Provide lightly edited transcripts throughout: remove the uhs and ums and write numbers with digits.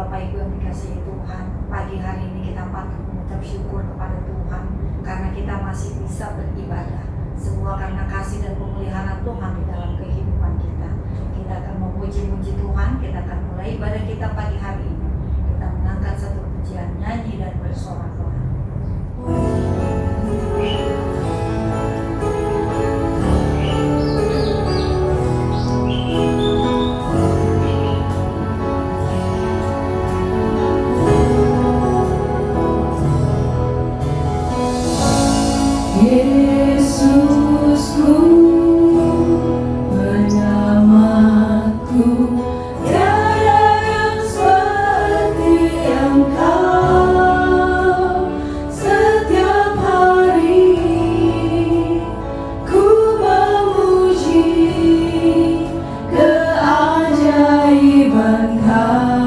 Bapak Ibu yang dikasihi Tuhan, pagi hari ini kita patut mengucap syukur kepada Tuhan karena kita masih bisa beribadah. Semua karena kasih dan pemeliharaan Tuhan di dalam kehidupan kita. Kita akan memuji-muji Tuhan, kita akan mulai ibadah kita pagi hari ini. Kita mengangkat satu pujian, nyanyi dan bersorak-sorak. Yesusku, penyelamatku, tiada yang seperti Engkau. Setiap hari ku memuji keajaiban kasih-Mu.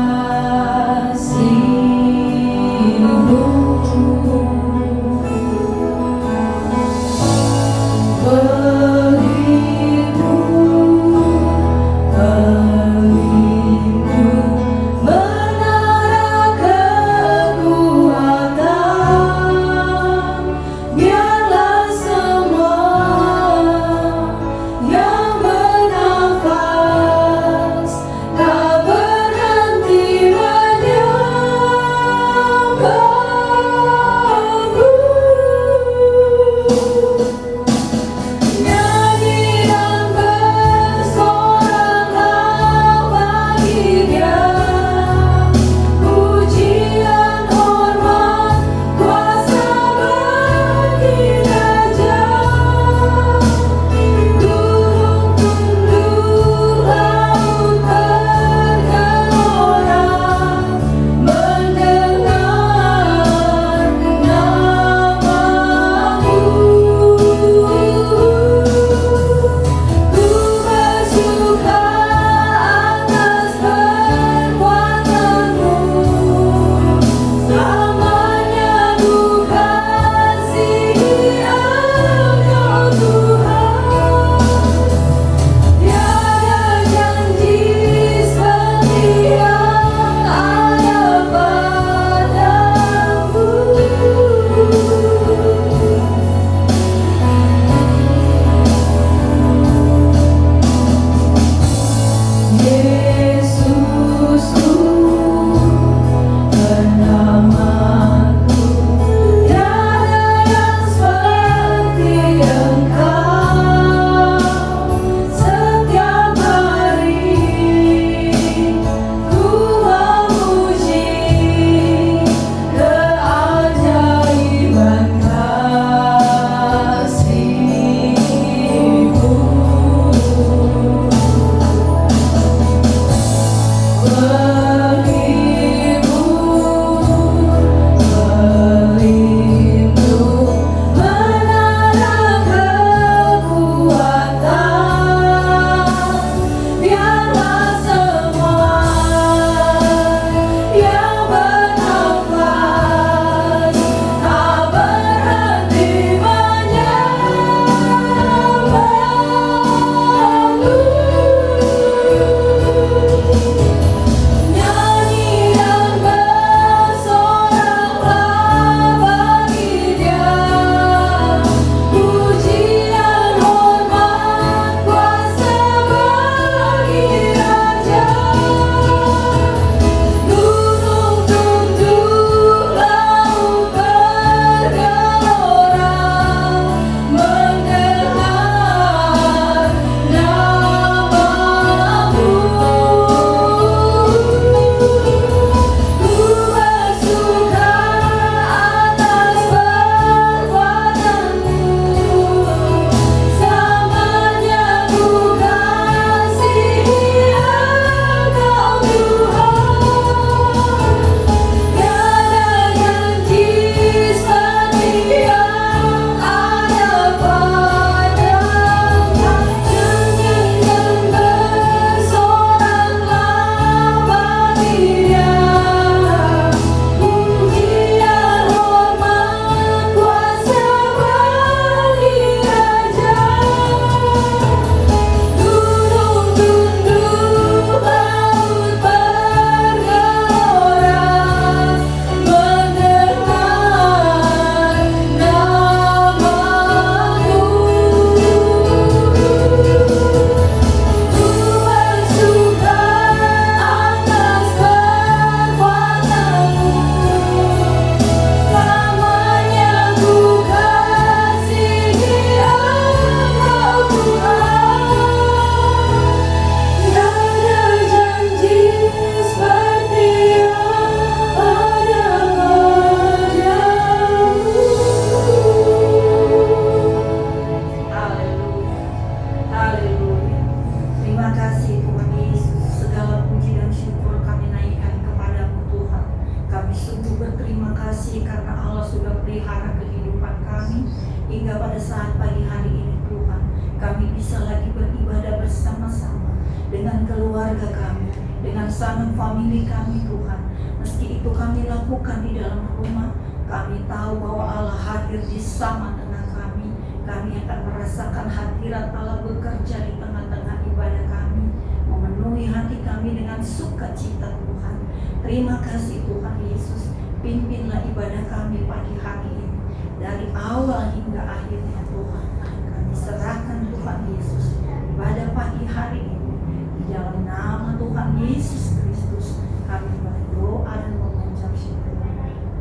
kasih karena Allah sudah pelihara kehidupan kami hingga pada saat pagi hari ini Tuhan. Kami bisa lagi beribadah bersama-sama dengan keluarga kami, dengan sanak famili kami Tuhan. Meski itu kami lakukan di dalam rumah, kami tahu bahwa Allah hadir di sama-tengah kami. Kami akan merasakan hadirat Allah bekerja di tengah-tengah ibadah kami, memenuhi hati kami dengan sukacita Tuhan. Terima kasih Tuhan Yesus, pimpinlah ibadah kami pagi hari ini dari awal hingga akhirnya Tuhan. Kami serahkan Tuhan Yesus ibadah pagi hari ini di dalam nama Tuhan Yesus Kristus. Kami berdoa dan mengucap syukur.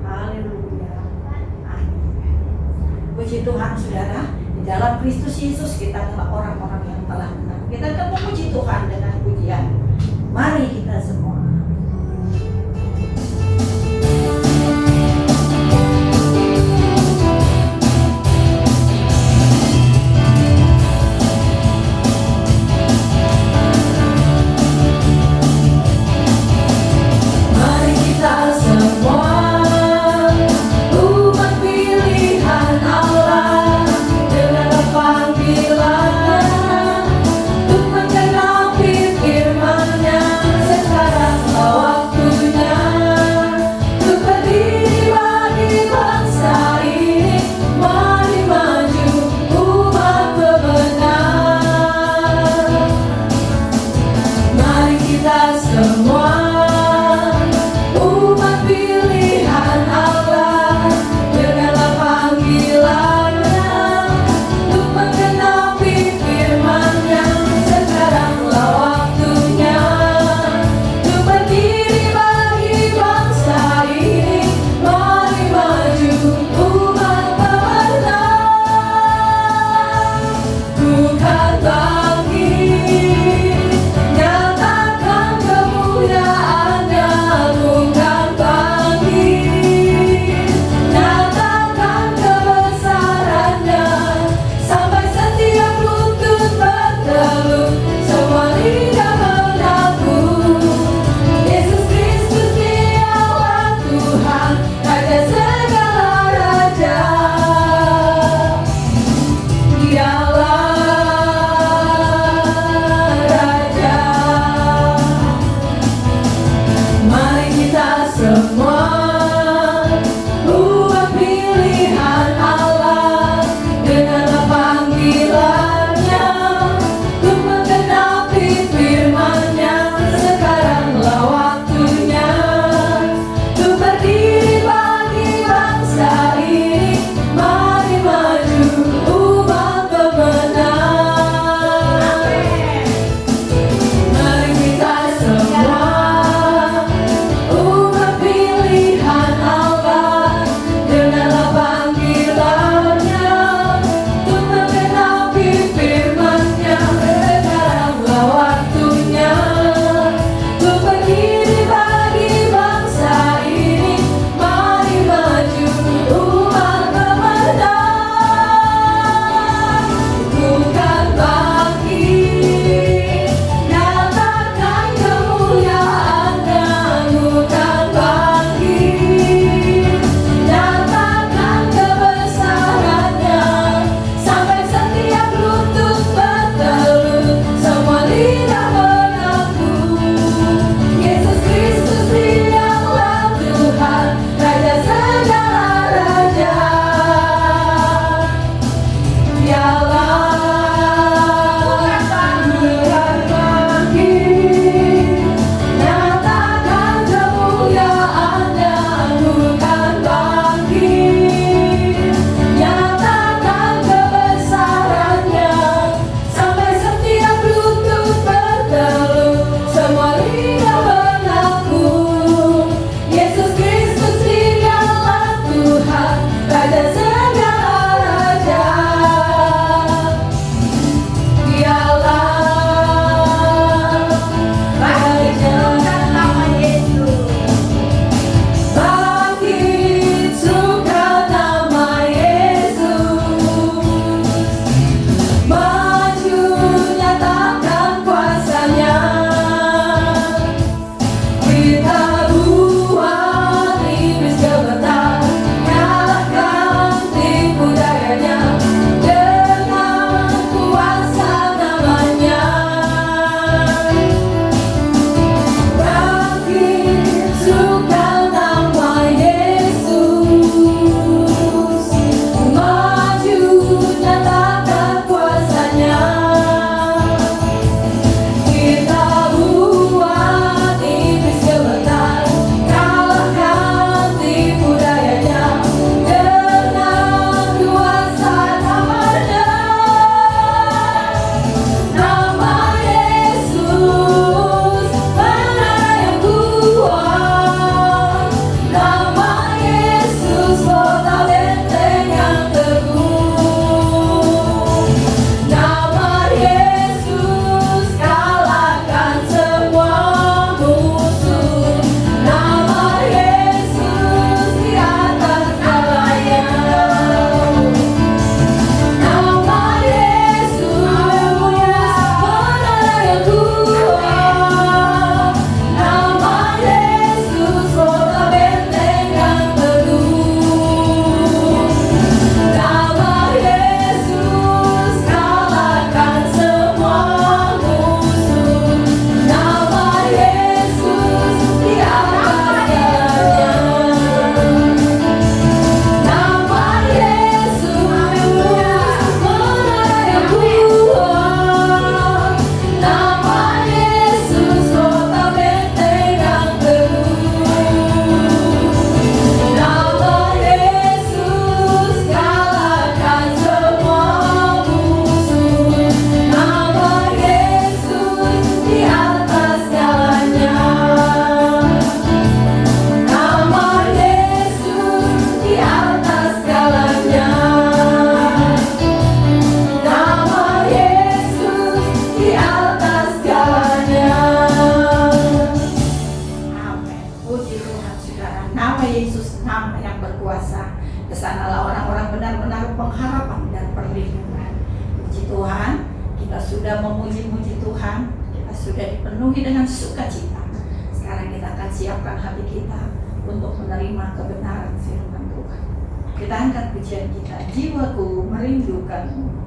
Haleluya. Amin. Puji Tuhan saudara, di dalam Kristus Yesus kita adalah orang-orang yang telah menang. Kita akan memuji Tuhan dengan pujian. Mari kita semua. Mari kita semua umat pilihan Allah dengan panggilan untuk menggenapi firman-Nya sekarang. kuasa. Kesanalah orang-orang benar-benar pengharapan dan perlindungan. Puji Tuhan, kita sudah memuji-muji Tuhan, kita sudah dipenuhi dengan sukacita. Sekarang kita akan siapkan hati kita untuk menerima kebenaran firman Tuhan. Kita angkat pujian kita, jiwaku merindukanmu.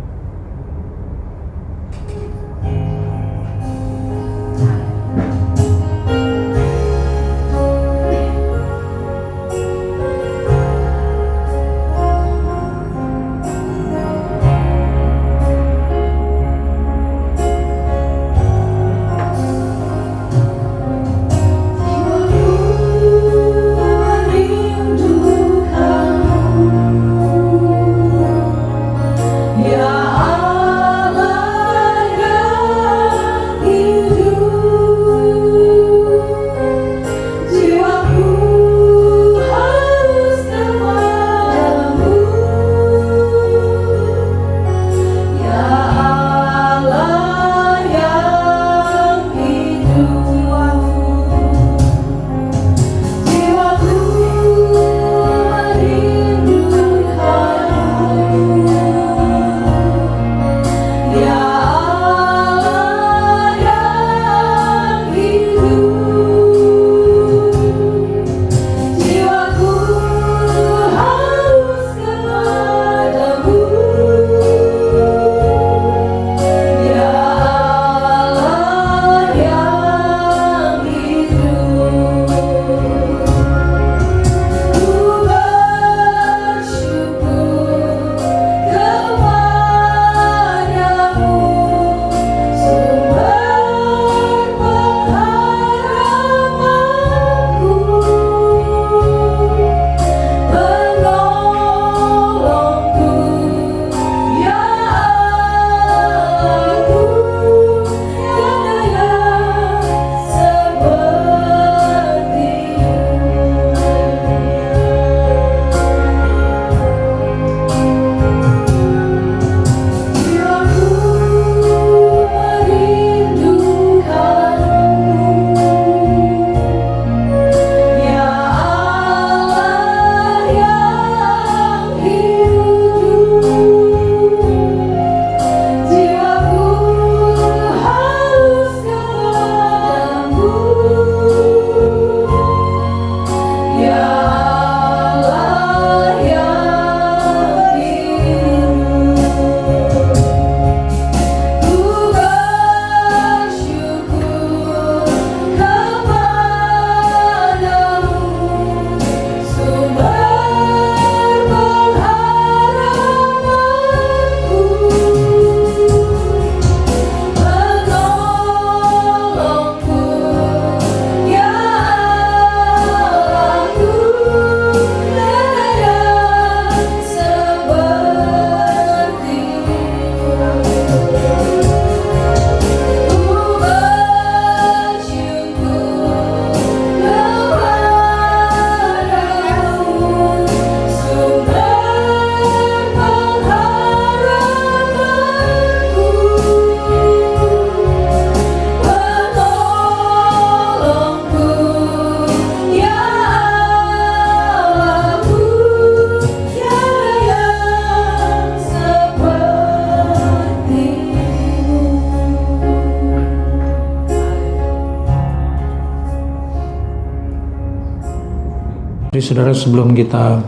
Jadi saudara, sebelum kita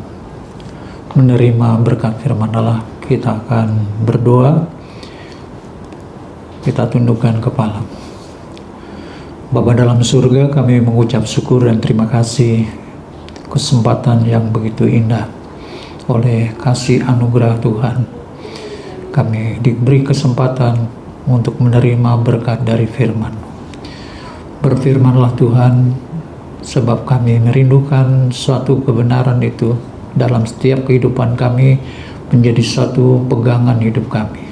menerima berkat firman Allah, kita akan berdoa. Kita tundukkan kepala. Bapa dalam surga, kami mengucap syukur dan terima kasih kesempatan yang begitu indah oleh kasih anugerah Tuhan. Kami diberi kesempatan untuk menerima berkat dari firman. Berfirmanlah Tuhan, sebab kami merindukan suatu kebenaran itu dalam setiap kehidupan kami menjadi suatu pegangan hidup kami.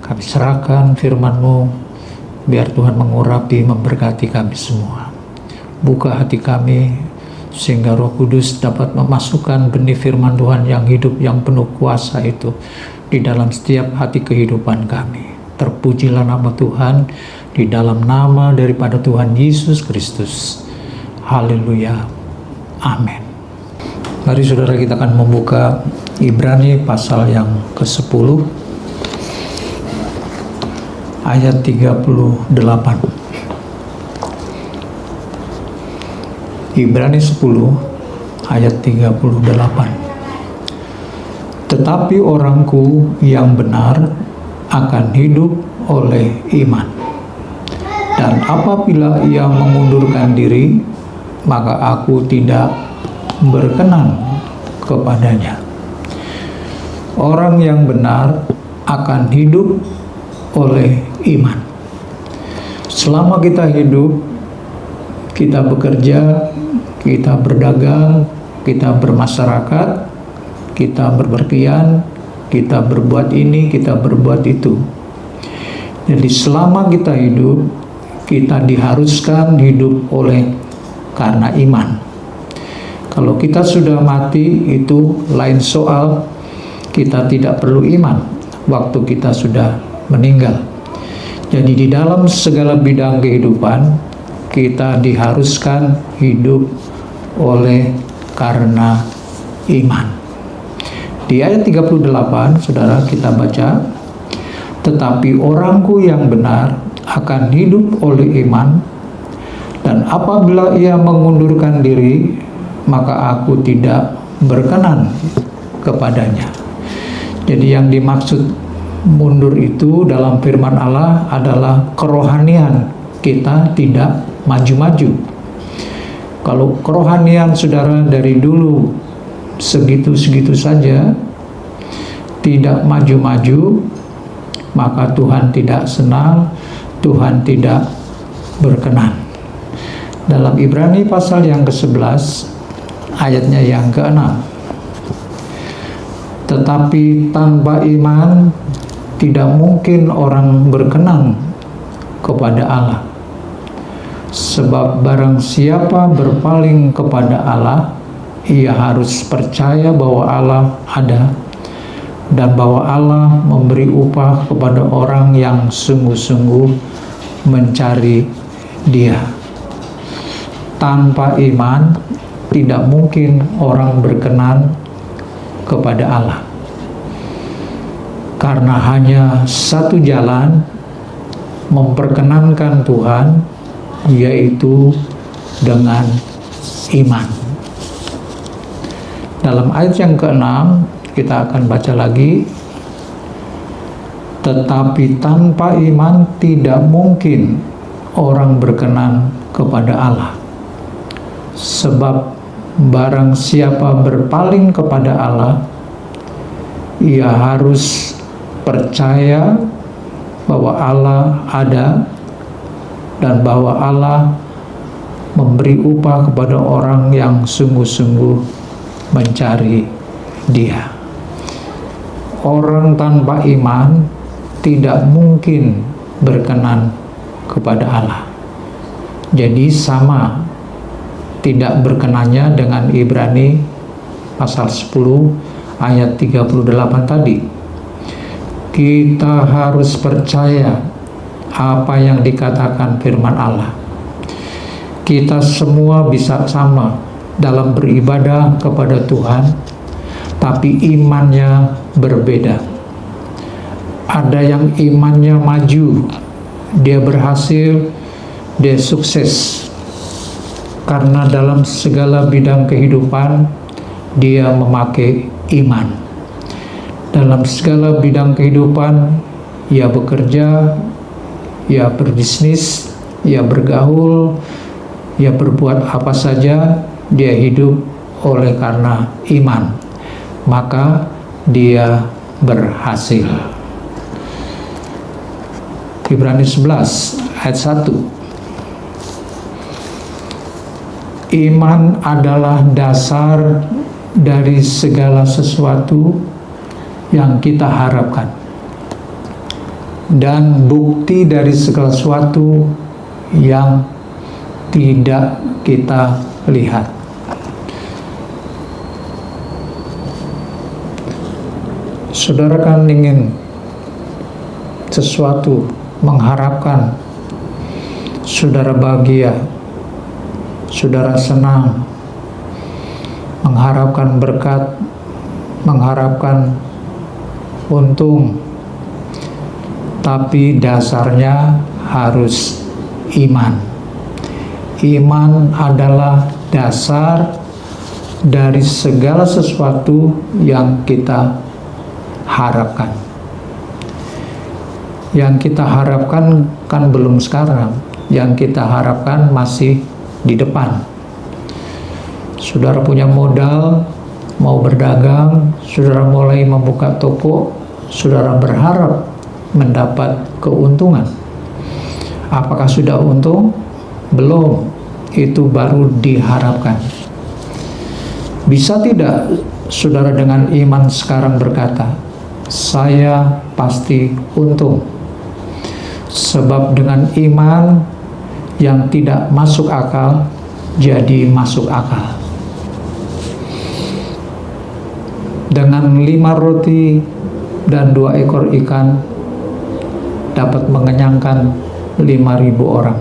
Kami serahkan firman-Mu, biar Tuhan mengurapi, memberkati kami semua. Buka hati kami, sehingga Roh Kudus dapat memasukkan benih firman Tuhan yang hidup, yang penuh kuasa itu di dalam setiap hati kehidupan kami. Terpujilah nama Tuhan, di dalam nama daripada Tuhan Yesus Kristus. Haleluya. Amin. Mari saudara, kita akan membuka Ibrani pasal yang ke-10 ayat 38. Ibrani 10 ayat 38. Tetapi orangku yang benar akan hidup oleh iman. Dan apabila ia mengundurkan diri, maka aku tidak berkenan kepadanya. Orang yang benar akan hidup oleh iman. Selama kita hidup, kita bekerja, kita berdagang, kita bermasyarakat, kita berpergian, kita berbuat ini, kita berbuat itu. Jadi selama kita hidup, kita diharuskan hidup oleh karena iman. Kalau kita sudah mati, itu lain soal. Kita tidak perlu iman waktu kita sudah meninggal. Jadi di dalam segala bidang kehidupan, kita diharuskan hidup oleh karena iman. Di ayat 38, saudara, kita baca, tetapi orangku yang benar akan hidup oleh iman, dan apabila ia mengundurkan diri, maka aku tidak berkenan kepadanya. Jadi yang dimaksud mundur itu dalam firman Allah adalah kerohanian kita tidak maju-maju. Kalau kerohanian saudara dari dulu segitu-segitu saja, tidak maju-maju, maka Tuhan tidak senang, Tuhan tidak berkenan. Dalam Ibrani pasal yang ke-11 ayatnya yang ke-6, tetapi tanpa iman tidak mungkin orang berkenan kepada Allah. Sebab barang siapa berpaling kepada Allah, ia harus percaya bahwa Allah ada dan bahwa Allah memberi upah kepada orang yang sungguh-sungguh mencari Dia. Tanpa iman tidak mungkin orang berkenan kepada Allah. Karena hanya satu jalan memperkenankan Tuhan, yaitu dengan iman. Dalam ayat yang ke-6 kita akan baca lagi, tetapi tanpa iman tidak mungkin orang berkenan kepada Allah. Sebab barang siapa berpaling kepada Allah, ia harus percaya bahwa Allah ada dan bahwa Allah memberi upah kepada orang yang sungguh-sungguh mencari Dia. Orang tanpa iman tidak mungkin berkenan kepada Allah. Jadi sama tidak berkenannya dengan Ibrani pasal 10 ayat 38 tadi. Kita harus percaya apa yang dikatakan firman Allah. Kita semua bisa sama dalam beribadah kepada Tuhan, tapi imannya berbeda. Ada yang imannya maju, dia berhasil, dia sukses. Karena dalam segala bidang kehidupan, dia memakai iman. Dalam segala bidang kehidupan, ia bekerja, ia berbisnis, ia bergaul, ia berbuat apa saja, dia hidup oleh karena iman. Maka dia berhasil. Ibrani 11 ayat 1. Iman adalah dasar dari segala sesuatu yang kita harapkan dan bukti dari segala sesuatu yang tidak kita lihat. Saudara kan ingin sesuatu, mengharapkan saudara bahagia, saudara senang, mengharapkan berkat, mengharapkan untung, tapi dasarnya harus iman. Iman adalah dasar dari segala sesuatu yang kita harapkan. Yang kita harapkan kan belum sekarang, yang kita harapkan masih di depan. Saudara punya modal, mau berdagang, saudara mulai membuka toko, saudara berharap mendapat keuntungan. Apakah sudah untung? Belum, itu baru diharapkan. Bisa tidak saudara dengan iman sekarang berkata, saya pasti untung? Sebab dengan iman yang tidak masuk akal jadi masuk akal. Dengan 5 roti dan 2 ekor ikan dapat mengenyangkan 5.000 orang.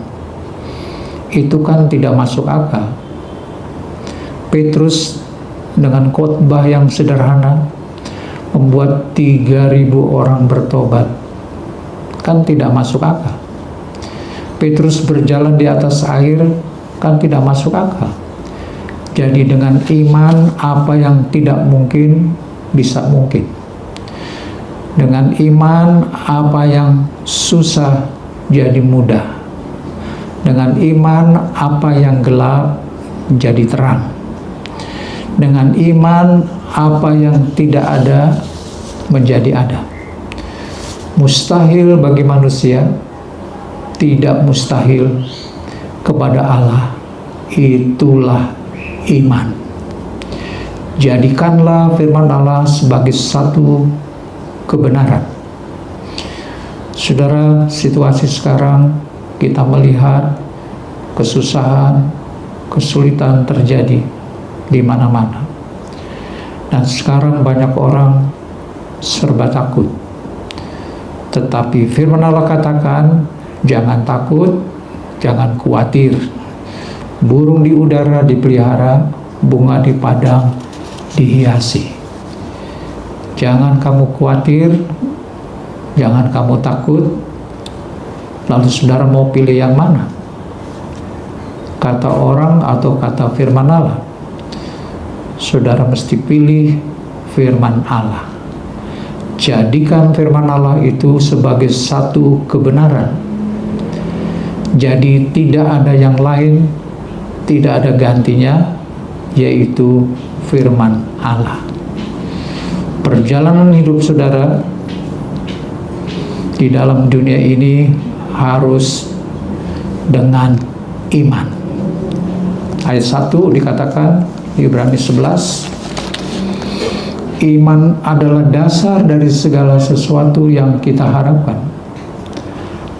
Itu kan tidak masuk akal. Petrus dengan khotbah yang sederhana membuat 3.000 orang bertobat. Kan tidak masuk akal. Petrus berjalan di atas air, kan tidak masuk akal. Jadi dengan iman, apa yang tidak mungkin bisa mungkin. Dengan iman, apa yang susah jadi mudah. Dengan iman, apa yang gelap jadi terang. Dengan iman, apa yang tidak ada menjadi ada. Mustahil bagi manusia, tidak mustahil kepada Allah. Itulah iman. Jadikanlah firman Allah sebagai satu kebenaran. Saudara, situasi sekarang kita melihat kesusahan, kesulitan terjadi di mana-mana. Dan sekarang banyak orang serba takut. Tetapi firman Allah katakan, jangan takut, jangan khawatir. Burung di udara dipelihara, bunga di padang dihiasi. Jangan kamu khawatir, jangan kamu takut. Lalu saudara mau pilih yang mana? Kata orang atau kata firman Allah? Saudara mesti pilih firman Allah. Jadikan firman Allah itu sebagai satu kebenaran. Jadi tidak ada yang lain, tidak ada gantinya, yaitu firman Allah. Perjalanan hidup saudara di dalam dunia ini harus dengan iman. Ayat 1 dikatakan, Ibrani 11, iman adalah dasar dari segala sesuatu yang kita harapkan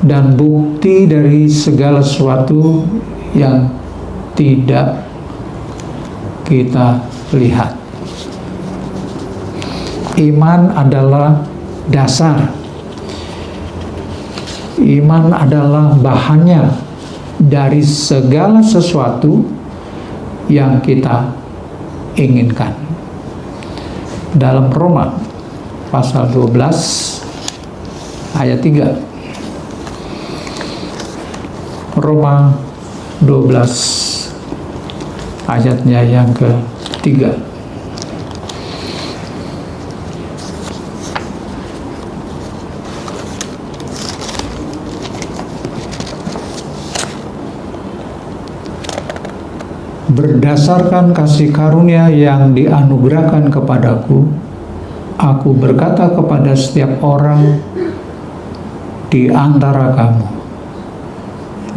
dan bukti dari segala sesuatu yang tidak kita lihat. Iman adalah dasar. Iman adalah bahannya dari segala sesuatu yang kita inginkan. Dalam Roma pasal 12 ayat 3. Roma 12 ayatnya yang ke-3. Berdasarkan kasih karunia yang dianugerahkan kepadaku, aku berkata kepada setiap orang di antara kamu,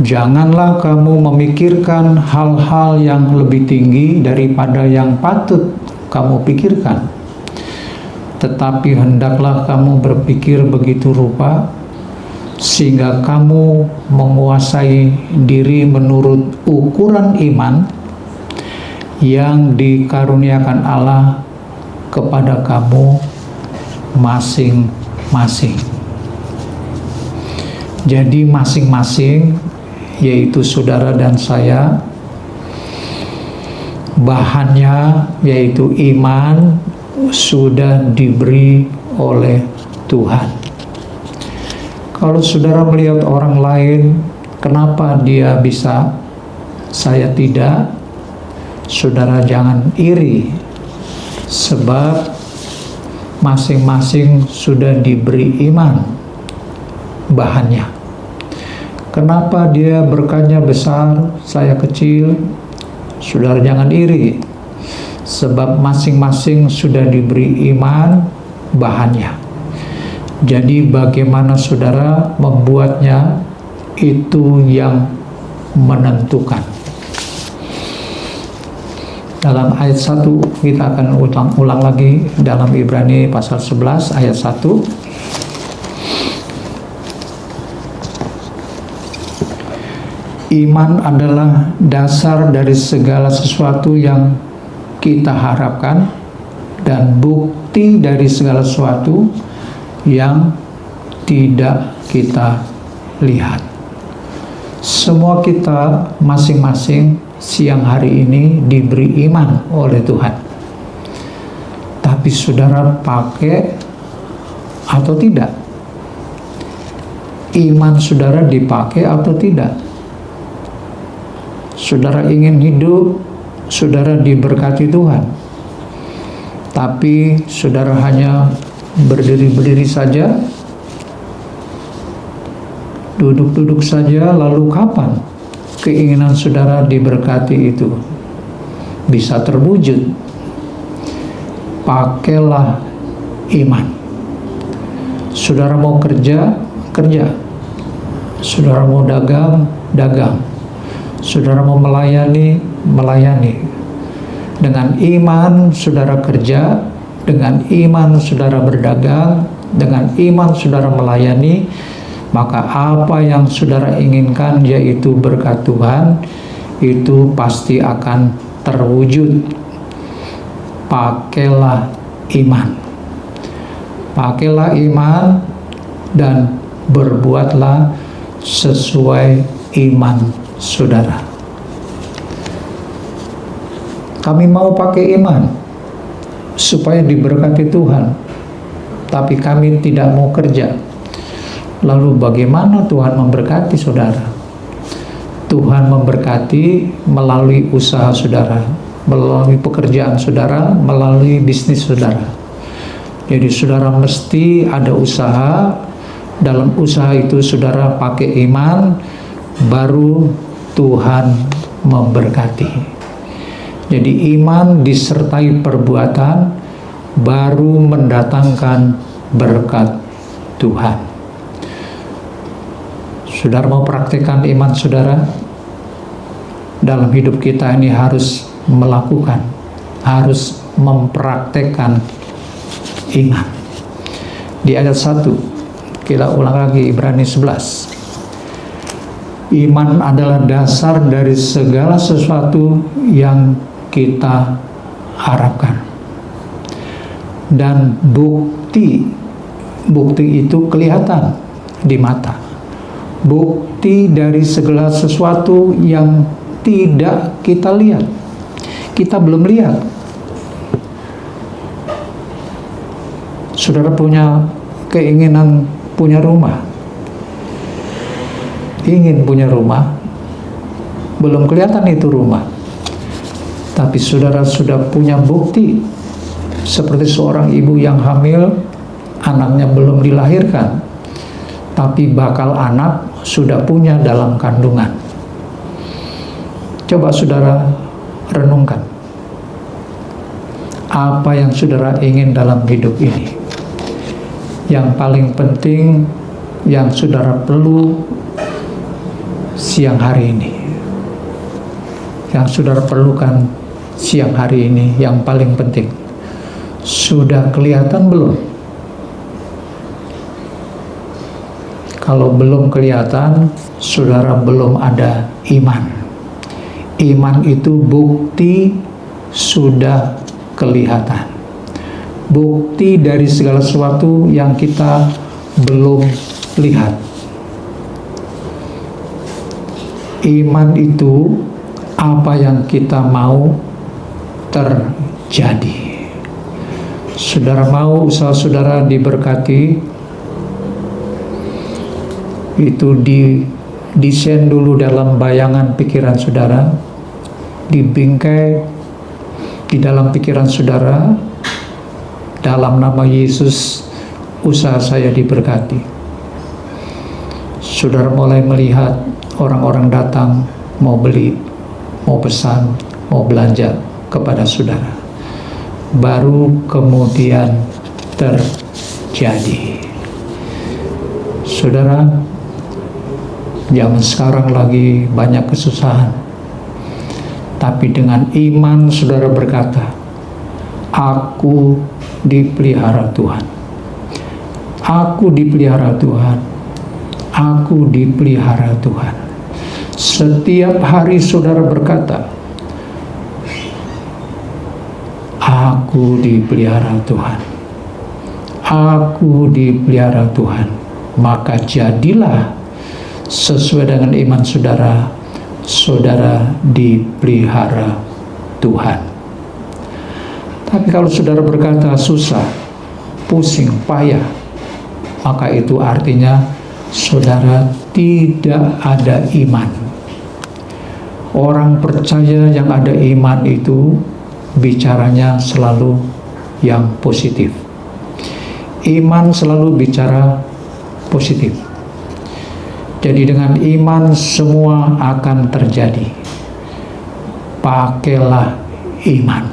janganlah kamu memikirkan hal-hal yang lebih tinggi daripada yang patut kamu pikirkan, tetapi hendaklah kamu berpikir begitu rupa sehingga kamu menguasai diri menurut ukuran iman yang dikaruniakan Allah kepada kamu masing-masing. Jadi masing-masing, yaitu saudara dan saya, bahannya yaitu iman sudah diberi oleh Tuhan. Kalau saudara melihat orang lain, kenapa dia bisa, saya tidak, saudara jangan iri, sebab masing-masing sudah diberi iman bahannya. Kenapa dia berkatnya besar, saya kecil, saudara jangan iri, sebab masing-masing sudah diberi iman bahannya. Jadi bagaimana saudara membuatnya, itu yang menentukan. Dalam ayat 1 kita akan ulang lagi dalam Ibrani pasal 11 ayat 1. Iman adalah dasar dari segala sesuatu yang kita harapkan dan bukti dari segala sesuatu yang tidak kita lihat. Semua kita masing-masing siang hari ini diberi iman oleh Tuhan. Tapi saudara pakai atau tidak? Iman saudara dipakai atau tidak? Saudara ingin hidup, saudara diberkati Tuhan, tapi saudara hanya berdiri-berdiri saja, duduk-duduk saja, lalu kapan keinginan saudara diberkati itu bisa terwujud? Pakailah iman. Saudara mau kerja, kerja. Saudara mau dagang, dagang. Saudara mau melayani, melayani. Dengan iman saudara kerja, dengan iman saudara berdagang, dengan iman saudara melayani, maka apa yang saudara inginkan, yaitu berkat Tuhan, itu pasti akan terwujud. Pakailah iman. Pakailah iman dan berbuatlah sesuai iman saudara. Kami mau pakai iman supaya diberkati Tuhan, tapi kami tidak mau kerja. Lalu bagaimana Tuhan memberkati saudara? Tuhan memberkati melalui usaha saudara, melalui pekerjaan saudara, melalui bisnis saudara. Jadi saudara mesti ada usaha. Dalam usaha itu saudara pakai iman, baru Tuhan memberkati. Jadi iman disertai perbuatan baru mendatangkan berkat Tuhan. Saudara mau praktekkan iman saudara? Dalam hidup kita ini harus melakukan, harus mempraktekkan iman. Di ayat 1 kita ulang lagi Ibrani 11. Iman adalah dasar dari segala sesuatu yang kita harapkan, dan bukti itu kelihatan di mata. Bukti dari segala sesuatu yang tidak kita lihat, kita belum lihat. Saudara punya keinginan punya rumah, ingin punya rumah, belum kelihatan itu rumah, tapi saudara sudah punya bukti. Seperti seorang ibu yang hamil, anaknya belum dilahirkan, tapi bakal anak sudah punya dalam kandungan. Coba saudara renungkan, apa yang saudara ingin dalam hidup ini? Yang paling penting yang saudara perlu siang hari ini, yang saudara perlukan siang hari ini, yang paling penting, sudah kelihatan belum? Kalau belum kelihatan, saudara belum ada iman. Iman itu bukti sudah kelihatan, bukti dari segala sesuatu yang kita belum lihat. Iman itu apa yang kita mau terjadi. Saudara mau usaha saudara diberkati, itu desain dulu dalam bayangan pikiran saudara, dibingkai di dalam pikiran saudara, dalam nama Yesus usaha saya diberkati. Saudara mulai melihat orang-orang datang mau beli, mau pesan, mau belanja kepada saudara. Baru kemudian terjadi. Saudara, zaman sekarang lagi banyak kesusahan, tapi dengan iman saudara berkata, aku dipelihara Tuhan, aku dipelihara Tuhan, aku dipelihara Tuhan. Setiap hari saudara berkata, aku dipelihara Tuhan, aku dipelihara Tuhan. Maka jadilah sesuai dengan iman saudara, saudara dipelihara Tuhan. Tapi kalau saudara berkata susah, pusing, payah, maka itu artinya saudara tidak ada iman. Orang percaya yang ada iman itu bicaranya selalu yang positif. Iman selalu bicara positif. Jadi dengan iman semua akan terjadi. Pakailah iman.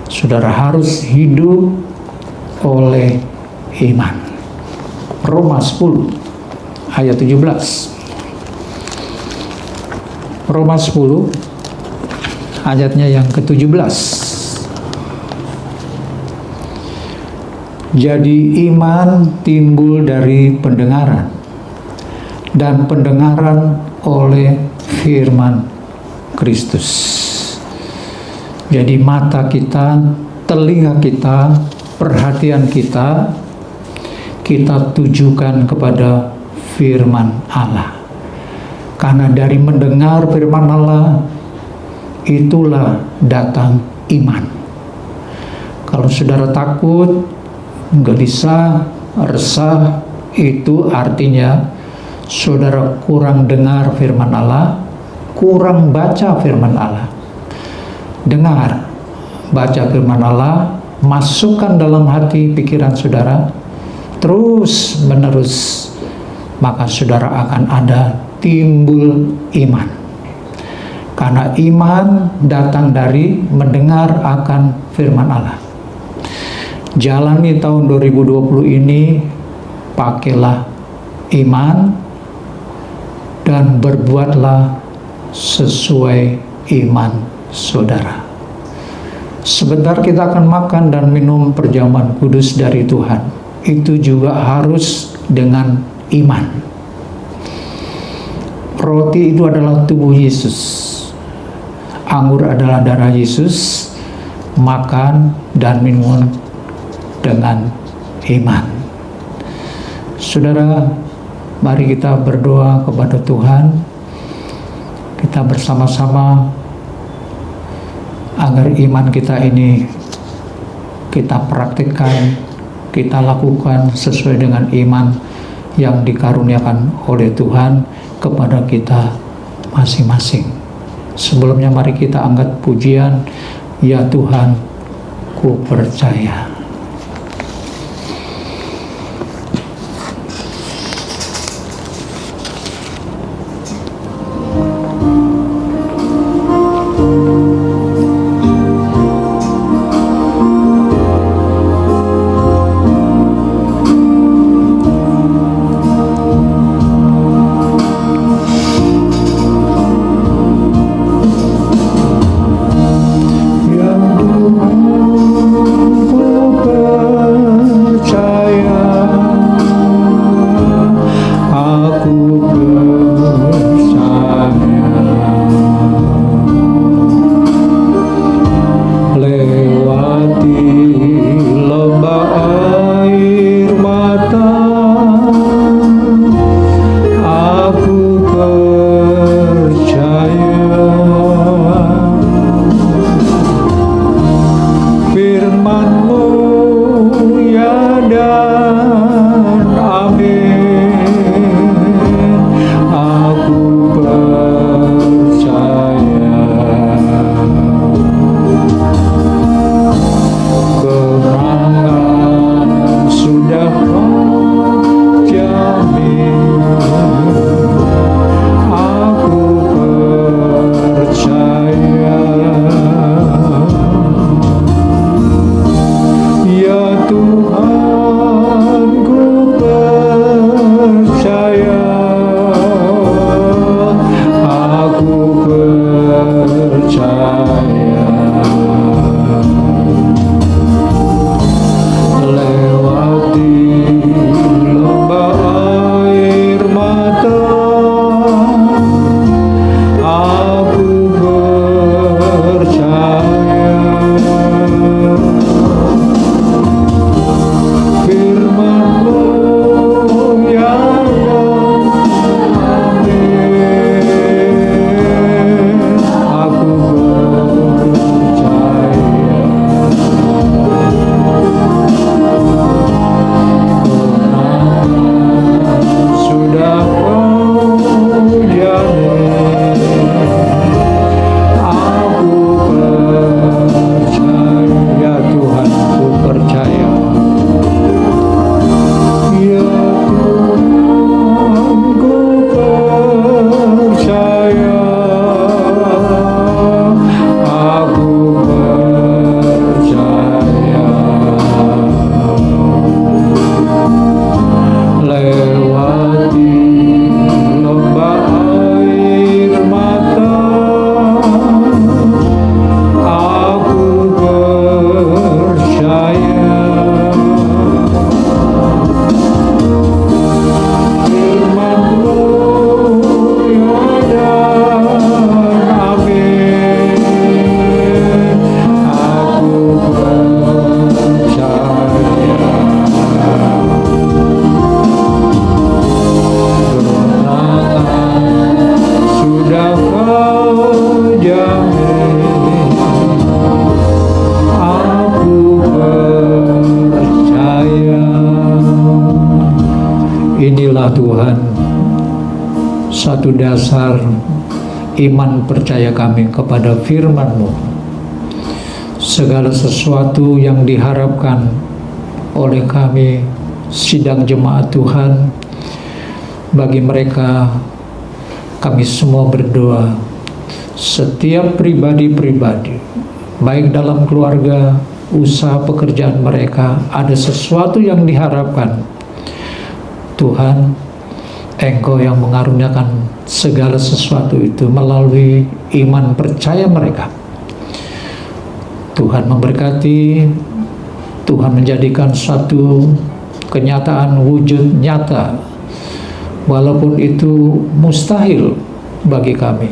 Saudara harus hidup oleh iman. Roma 10 ayat 17. Roma 10 ayatnya yang ke-17. Jadi iman timbul dari pendengaran, dan pendengaran oleh firman Kristus. Jadi mata kita, telinga kita, perhatian kita, kita tujukan kepada firman Allah. Karena dari mendengar firman Allah, itulah datang iman. Kalau saudara takut, gelisah, resah, itu artinya saudara kurang dengar firman Allah, kurang baca firman Allah. Dengar, baca firman Allah, masukkan dalam hati pikiran saudara, terus menerus, maka saudara akan ada timbul iman. Karena iman datang dari mendengar akan firman Allah. Jalani tahun 2020 ini, pakailah iman dan berbuatlah sesuai iman saudara. Sebentar kita akan makan dan minum perjamuan kudus dari Tuhan. Itu juga harus dengan iman. Roti itu adalah tubuh Yesus. Anggur adalah darah Yesus. Makan dan minum dengan iman. Saudara, mari kita berdoa kepada Tuhan. Kita bersama-sama agar iman kita ini kita praktikkan, kita lakukan sesuai dengan iman yang dikaruniakan oleh Tuhan kepada kita masing-masing. Sebelumnya mari kita angkat pujian, ya Tuhan, ku percaya. Ku adalah Tuhan satu dasar iman percaya kami kepada firman-Mu. Segala sesuatu yang diharapkan oleh kami sidang jemaat Tuhan, bagi mereka kami semua berdoa, setiap pribadi-pribadi, baik dalam keluarga, usaha pekerjaan mereka, ada sesuatu yang diharapkan. Tuhan, Engkau yang mengaruniakan segala sesuatu itu melalui iman percaya mereka. Tuhan memberkati, Tuhan menjadikan suatu kenyataan wujud nyata, walaupun itu mustahil bagi kami,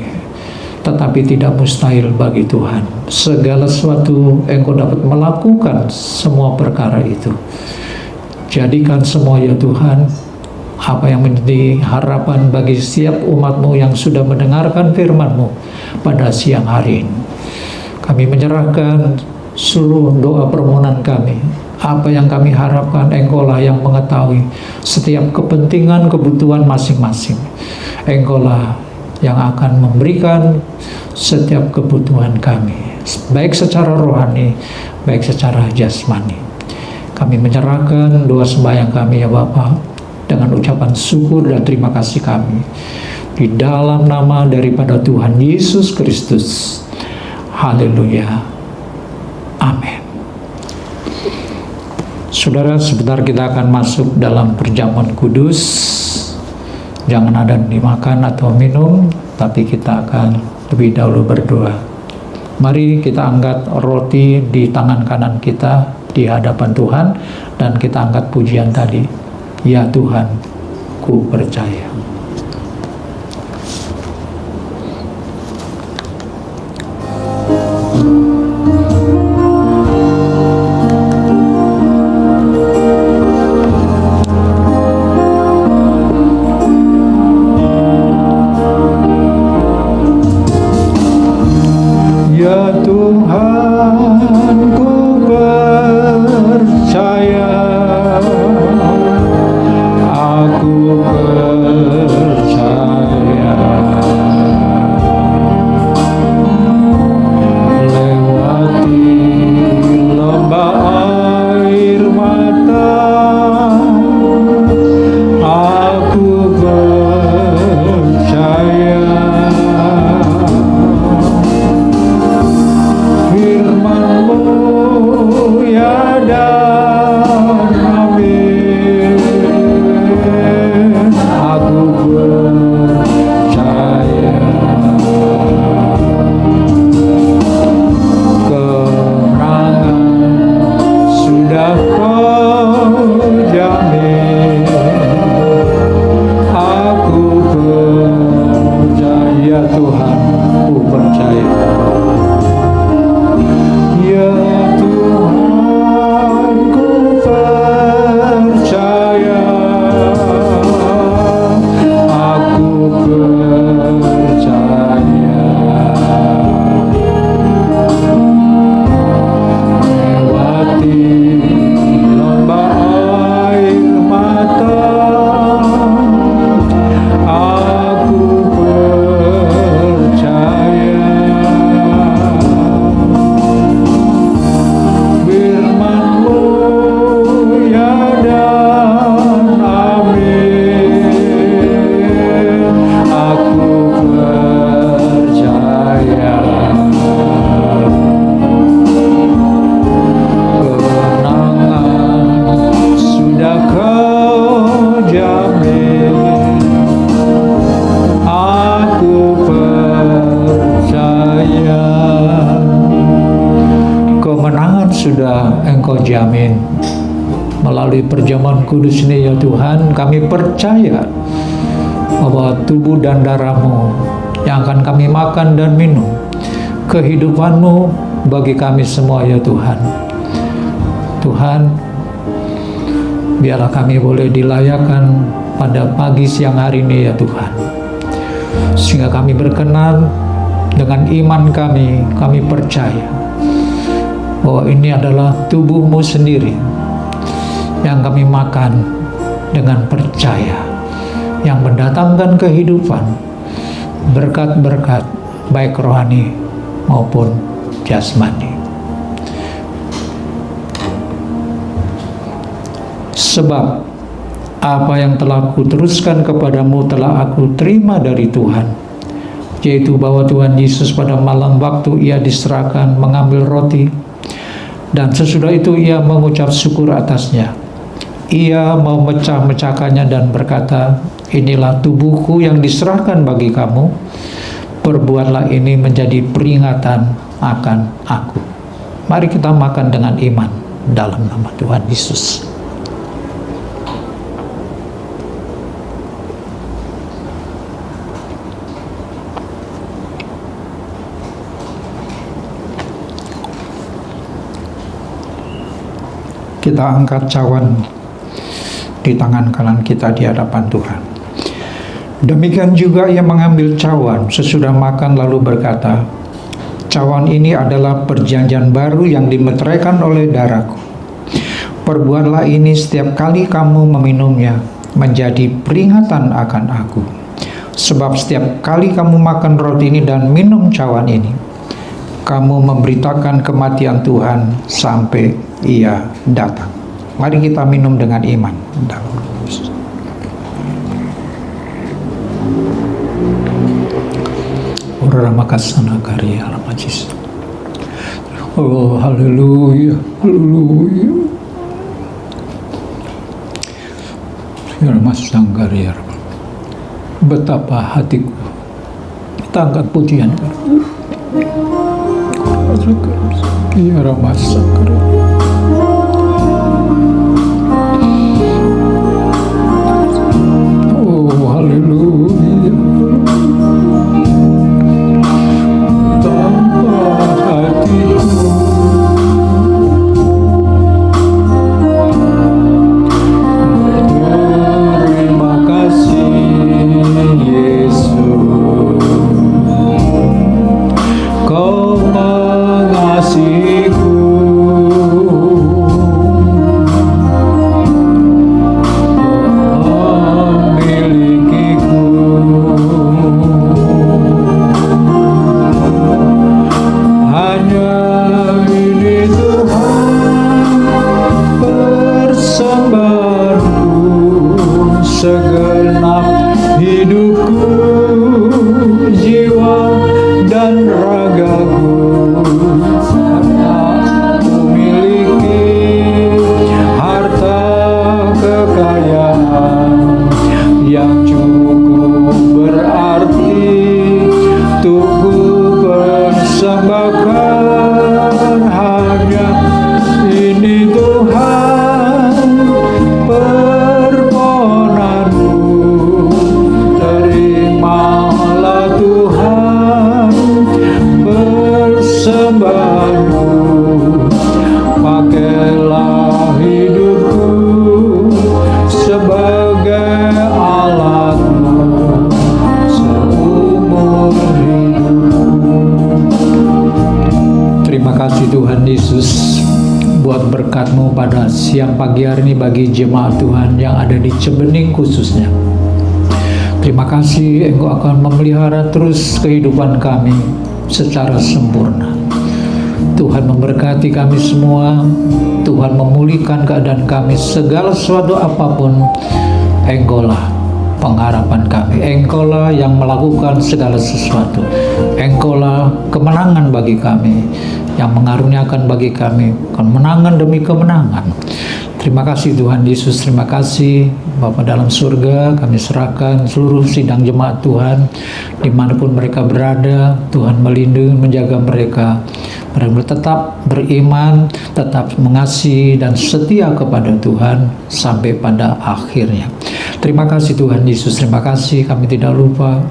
tetapi tidak mustahil bagi Tuhan. Segala sesuatu Engkau dapat melakukan semua perkara itu. Jadikan semua ya Tuhan, apa yang menjadi harapan bagi setiap umat-Mu yang sudah mendengarkan firman-Mu pada siang hari ini. Kami menyerahkan seluruh doa permohonan kami. Apa yang kami harapkan, Engkau-lah yang mengetahui setiap kepentingan, kebutuhan masing-masing. Engkau-lah yang akan memberikan setiap kebutuhan kami, baik secara rohani, baik secara jasmani. Kami menyerahkan doa sembahyang kami ya Bapa dengan ucapan syukur dan terima kasih kami di dalam nama daripada Tuhan Yesus Kristus. Haleluya. Amin. Saudara, sebentar kita akan masuk dalam perjamuan kudus. Jangan ada dimakan atau minum, tapi kita akan lebih dahulu berdoa. Mari kita angkat roti di tangan kanan kita di hadapan Tuhan, dan kita angkat pujian tadi. Ya Tuhan, ku percaya. Ya Tuhan, ku percaya, aku percaya, lewati lembah air mata, aku percaya. Firman-Mu ya dan amin. Aku percaya. Kemenangan sudah Kau jamin. Aku percaya Tuhan, ku percaya. Ya Tuhan, ku percaya, aku percaya. Lewati lembah air mata, aku percaya. Firman-Mu ya dan amin. Aku percaya. Kemenangan sudah Kau jamin. Aku percaya. Kemenangan sudah Engkau jamin. Melalui perjamuan kudus ini ya Tuhan, kami percaya bahwa tubuh dan darah-Mu yang akan kami makan dan minum, kehidupan-Mu bagi kami semua ya Tuhan. Tuhan, biarlah kami boleh dilayakkan pada pagi siang hari ini ya Tuhan, sehingga kami berkenan dengan iman kami percaya bahwa ini adalah tubuh-Mu sendiri yang kami makan dengan percaya. yang mendatangkan kehidupan, berkat-berkat baik rohani maupun jasmani. Sebab apa yang telah kuteruskan kepadamu telah aku terima dari Tuhan, yaitu bahwa Tuhan Yesus pada malam waktu ia diserahkan mengambil roti, dan sesudah itu ia mengucap syukur atasnya. Ia memecah-mecahkannya dan berkata, inilah tubuhku yang diserahkan bagi kamu, perbuatlah ini menjadi peringatan akan aku. Mari kita makan dengan iman dalam nama Tuhan Yesus. Kita angkat cawan di tangan kanan kita di hadapan Tuhan. Demikian juga ia mengambil cawan sesudah makan lalu berkata, cawan ini adalah perjanjian baru yang dimeteraikan oleh darahku. Perbuatlah ini setiap kali kamu meminumnya menjadi peringatan akan aku. Sebab setiap kali kamu makan roti ini dan minum cawan ini, kamu memberitakan kematian Tuhan sampai ia datang. Mari kita minum dengan iman. Ramakasana karya Ramajis. Oh, haleluya, haleluya. Ramasangkarya. Betapa hatiku. Kita angkat pujian. Ya Ramasangkarya. Oh, haleluya. Pada siang pagi hari ini bagi jemaat Tuhan yang ada di Cebening khususnya. Terima kasih Engkau akan memelihara terus kehidupan kami secara sempurna. Tuhan memberkati kami semua, Tuhan memulihkan keadaan kami, segala sesuatu apapun, Engkaulah pengharapan kami, Engkaulah yang melakukan segala sesuatu, Engkaulah kemenangan bagi kami, yang mengaruniakan bagi kami kemenangan demi kemenangan. Terima kasih Tuhan Yesus, terima kasih Bapa dalam surga. Kami serahkan seluruh sidang jemaat Tuhan dimanapun mereka berada. Tuhan melindungi, menjaga mereka. Mereka tetap beriman, tetap mengasihi dan setia kepada Tuhan sampai pada akhirnya. Terima kasih Tuhan Yesus, terima kasih. Kami tidak lupa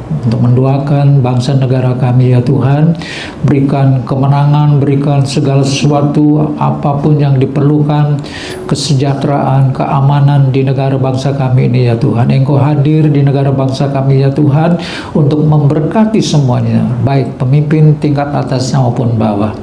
untuk mendoakan bangsa negara kami ya Tuhan. Berikan kemenangan, berikan segala sesuatu apapun yang diperlukan, kesejahteraan, keamanan di negara bangsa kami ini ya Tuhan. Engkau hadir di negara bangsa kami ya Tuhan untuk memberkati semuanya, baik pemimpin tingkat atas maupun bawah.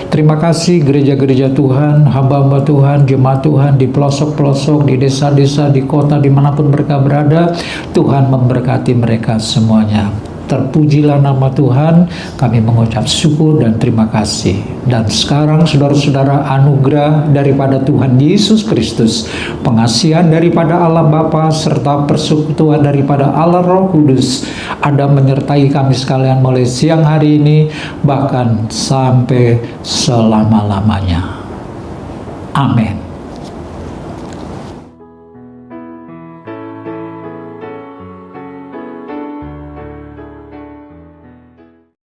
Terima kasih gereja-gereja Tuhan, hamba-hamba Tuhan, jemaat Tuhan di pelosok-pelosok, di desa-desa, di kota, dimanapun mereka berada. Tuhan memberkati mereka semuanya. Terpujilah nama Tuhan, kami mengucap syukur dan terima kasih. Dan sekarang saudara-saudara, anugerah daripada Tuhan Yesus Kristus, pengasihan daripada Allah Bapa, serta persekutuan daripada Allah Roh Kudus ada menyertai kami sekalian mulai siang hari ini, bahkan sampai selama-lamanya. Amin.